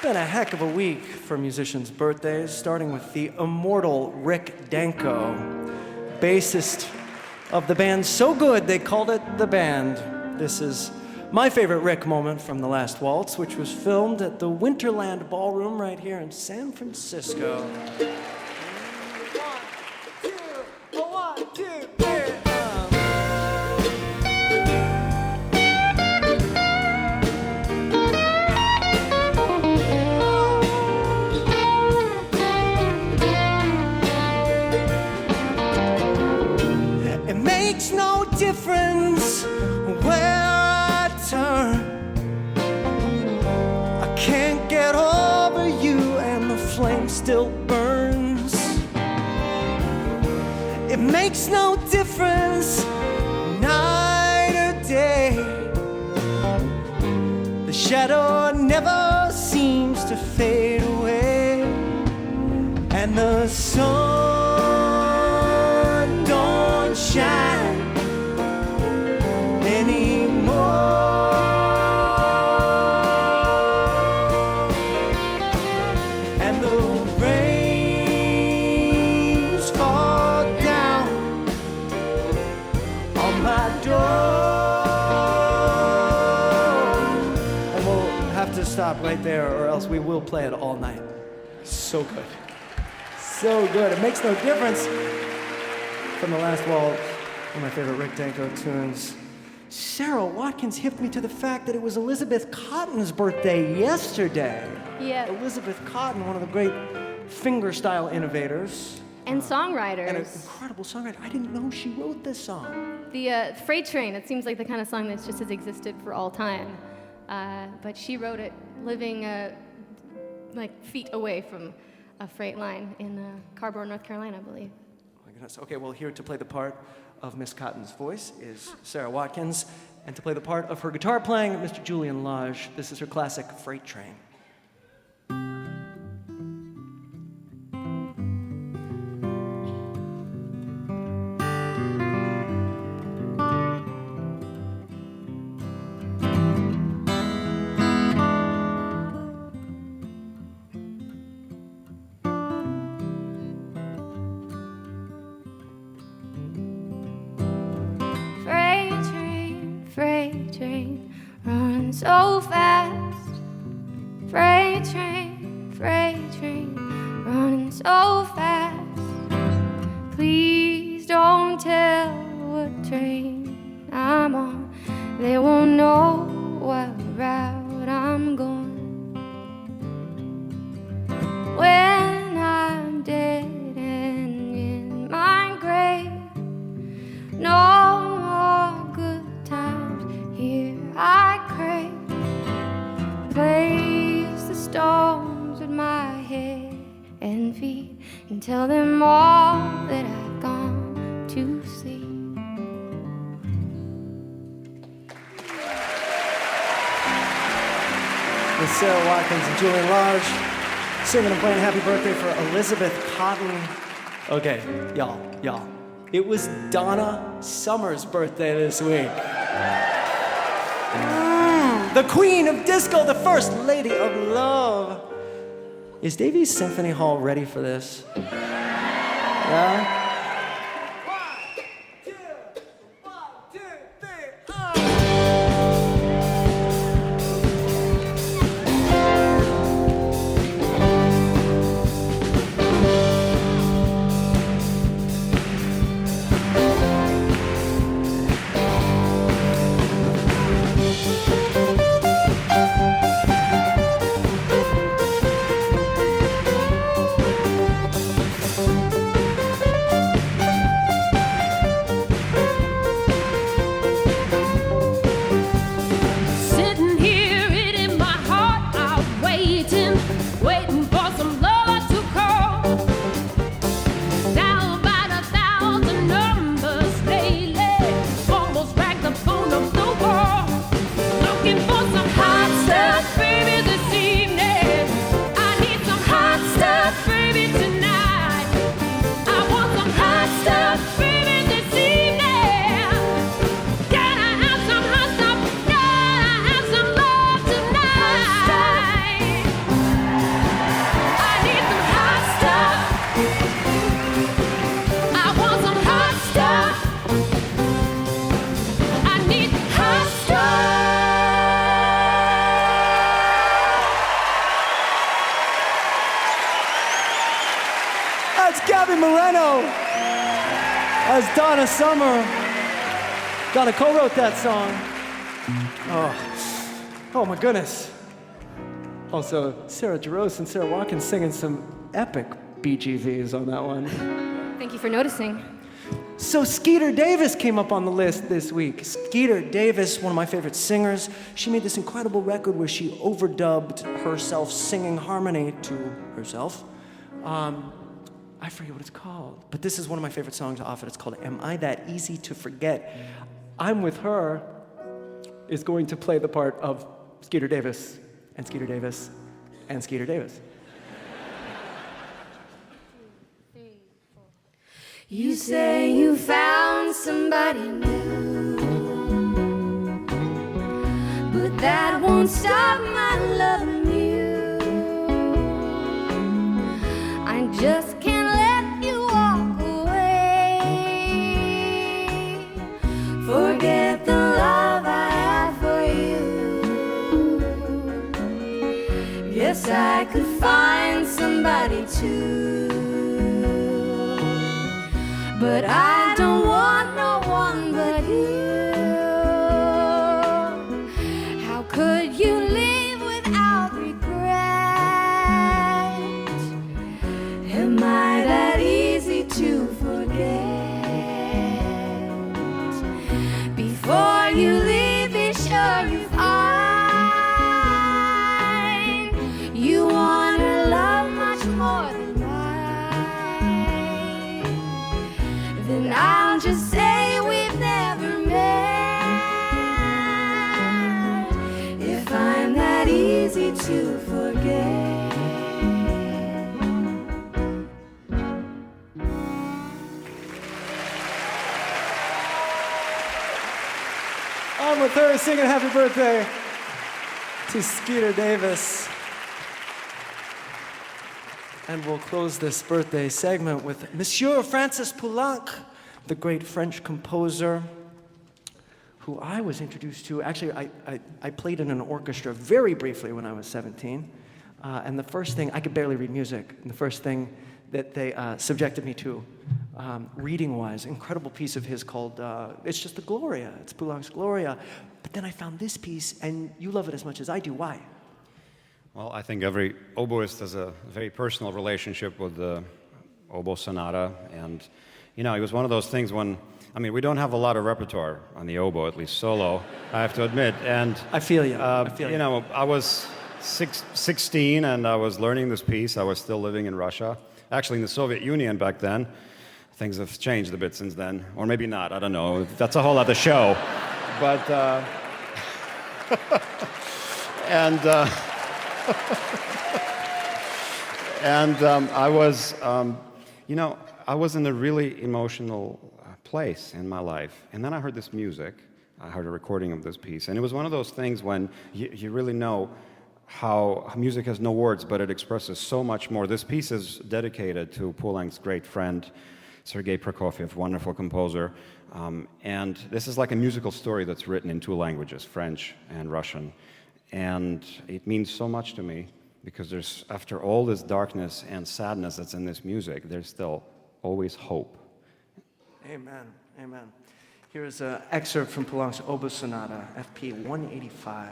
been a heck of a week for musicians' birthdays, starting with the immortal Rick Danko, bassist of the band so good they called it The Band. This is my favorite Rick moment from The Last Waltz, which was filmed at the Winterland Ballroom right here in San Francisco. One, two, three. Makes no difference where I turn. I can't get over you and the flame still burns. It makes no difference night or day. The shadow never seems to fade away. And the sun don't shine anymore. And the rains fall down on my door. And we'll have to stop right there or else we will play it all night. So good. So good. It makes no difference. From The Last Waltz, one of my favorite Rick Danko tunes. Sarah Watkins hipped me to the fact that it was Elizabeth Cotton's birthday yesterday. Yeah. Elizabeth Cotton, one of the great finger-style innovators. And songwriters. And an incredible songwriter. I didn't know she wrote this song. The Freight Train, it seems like the kind of song that just has existed for all time. But she wrote it living like feet away from a freight line in Carborough, North Carolina, I believe. Okay, well, here to play the part of Miss Cotton's voice is Sarah Watkins, and to play the part of her guitar playing, Mr. Julian Lage. This is her classic Freight Train. Freight train, run so fast. Freight train, running so fast. Please don't tell what train I'm on. They won't know what route I'm going. When I'm dead and in my grave, no more good times here I crave. Place the stones with my head and feet and tell them all that I've gone to see. With Sarah Watkins and Julian Lage singing and playing Happy Birthday for Elizabeth Cotton. Okay, y'all. It was Donna Summer's birthday this week. The queen of disco, the first lady of love. Is Davies Symphony Hall ready for this? Yeah? Gabby Moreno as Donna Summer. Donna co-wrote that song. Oh my goodness. Also, Sarah Jaros and Sarah Watkins singing some epic BGVs on that one. Thank you for noticing. So Skeeter Davis came up on the list this week. Skeeter Davis, one of my favorite singers, she made this incredible record where she overdubbed herself singing harmony to herself. I forget what it's called, but this is one of my favorite songs off it. It's called Am I That Easy to Forget? I'm With Her is going to play the part of Skeeter Davis, and Skeeter Davis, and Skeeter Davis. You say you found somebody new, but that won't stop my loving you. I just can't let you walk away. Forget the love I have for you. Guess I could find somebody too, but I don't want no one but you. How could you live without regret? Am I that easy to forget? Before you leave, be sure you find you want her love much more than then I'll just say we've never met, if I'm that easy to forget. I'm With Her singing happy birthday to Skeeter Davis. And we'll close this birthday segment with Monsieur Francis Poulenc, the great French composer, who I was introduced to. Actually, I played in an orchestra very briefly when I was 17. And the first thing, I could barely read music. And the first thing that they subjected me to, reading-wise, incredible piece of his called, it's just the Gloria. It's Poulenc's Gloria. But then I found this piece, and you love it as much as I do. Why? Well, I think every oboist has a very personal relationship with the oboe sonata, and it was one of those things when, we don't have a lot of repertoire on the oboe, at least solo, I have to admit, and I feel you. I was 16 and I was learning this piece. I was still living in Russia, actually in the Soviet Union back then. Things have changed a bit since then, or maybe not, I don't know. That's a whole other show, but I was, I was in a really emotional place in my life. And then I heard this music. I heard a recording of this piece. And it was one of those things when you really know how music has no words, but it expresses so much more. This piece is dedicated to Poulenc's great friend, Sergei Prokofiev, wonderful composer. And this is like a musical story that's written in two languages, French and Russian. And it means so much to me, because there's, after all this darkness and sadness that's in this music, there's still always hope. Amen, amen. Here's an excerpt from Poulenc's Oboe Sonata, FP 185.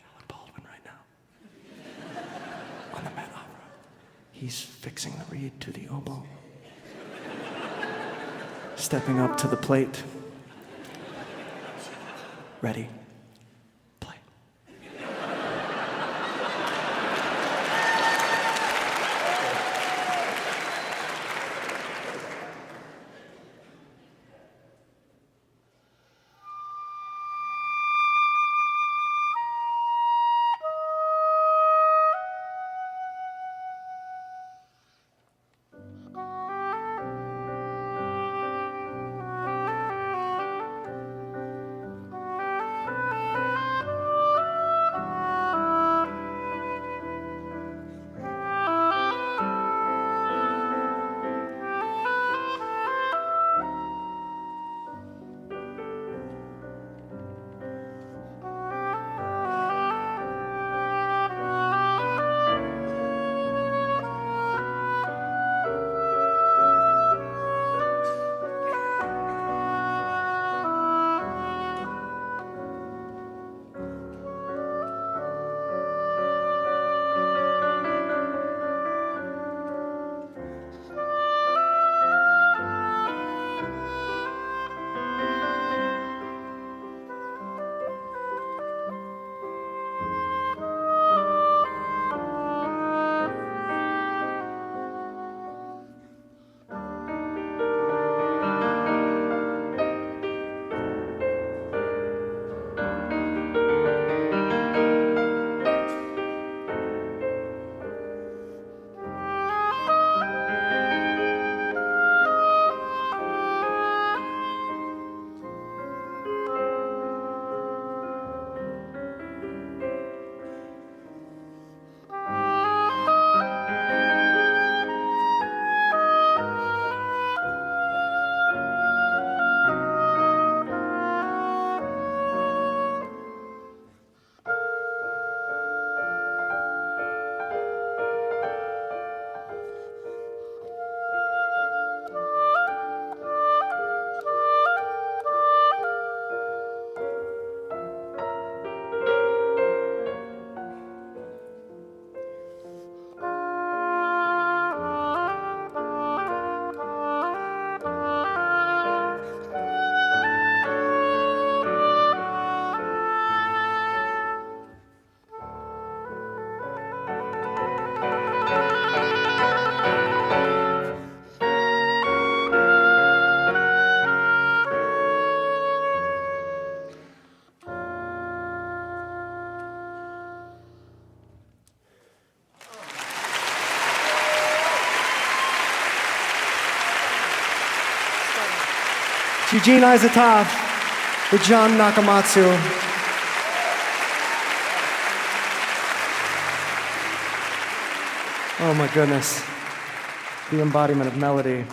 Alan Baldwin right now. On the Met Opera. He's fixing the reed to the oboe. Stepping up to the plate. Ready? Play. Eugene Izotov with John Nakamatsu. Oh my goodness. The embodiment of melody.